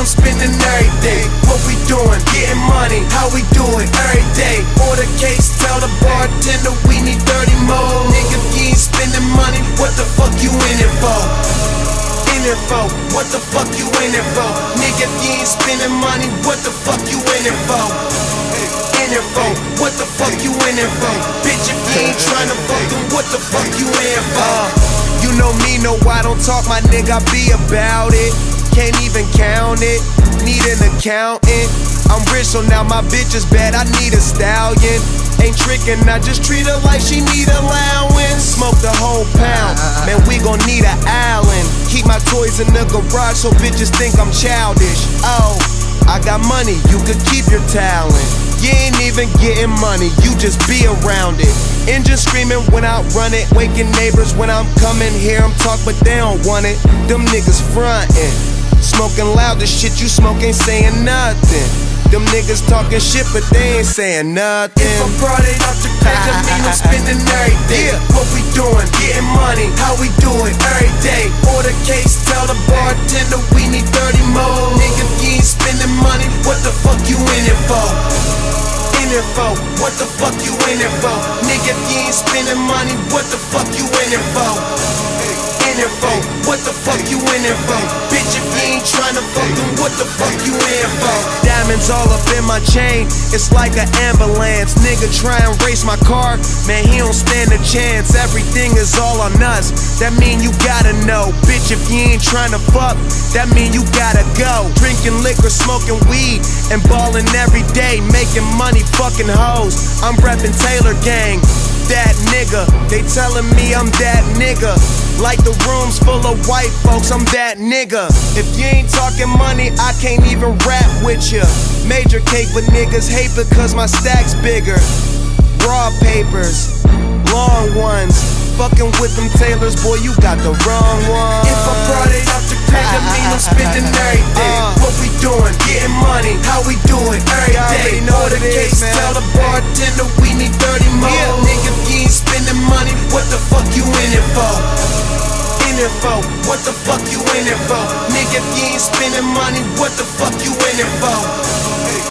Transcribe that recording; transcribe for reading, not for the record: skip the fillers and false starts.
I'm spending every day. What we doing? Getting money. How we do it? Every day. Order case, tell the bartender we need 30 more. Nigga, if you ain't spending money, what the fuck you in it for? What the fuck you in it for? Nigga, if you ain't spending money, what the fuck you in it for? What the fuck you in it for? Bitch, if you ain't tryna fuck them, what the fuck you in for? You know me, no, I don't talk, my nigga, I be about it. Can't even count it, need an accountant. I'm rich, so now my bitch is bad, I need a stallion. Ain't tricking, I just treat her like she need allowance. Smoke the whole pound, man, we gon' need an Allen. Keep my toys in the garage so bitches think I'm childish. Oh, I got money, you could keep your talent. You ain't even getting money, you just be around it. Engine screaming when I run it, waking neighbors when I'm coming. Hear them talk but they don't want it, them niggas frontin'. Smoking loud, the shit you smoke ain't saying nothing. Them niggas talking shit, but they ain't saying nothing. If I brought it out to crack, I mean I'm spending every day. What we doing? Getting money. How we do it? Every day. Order case, tell the bartender we need 30 more. Nigga, if you ain't spending money, what the fuck you in it for? What the fuck you in it for? Nigga, if you ain't spending money, what the fuck you in it for? What the fuck you in it for? Bitch, if you ain't tryna fuck them, what the fuck you in for? Diamonds all up in my chain, it's like an ambulance. Nigga try and race my car, man, he don't stand a chance. Everything is all on us, that mean you gotta know. Bitch, if you ain't tryna fuck, that mean you gotta go. Drinking liquor, smoking weed, and ballin' every day, making money, fucking hoes. I'm reppin' Taylor Gang, that nigga. They tellin' me I'm that nigga. Like the room's full of white folks, I'm that nigga. If you ain't talking money, I can't even rap with ya. Major cake, but niggas hate because my stack's bigger. Raw papers, long ones. Fucking with them Taylors, boy, you got the wrong one. If I brought it out the crack, I mean I'm spending every day. What we doing? Getting money. How we do it? Every day. Order case, tell the bartender we need 30 more. Nigga, if you ain't spending money, what the fuck you in it for? What the fuck you in it for? Nigga, if you ain't spending money, what the fuck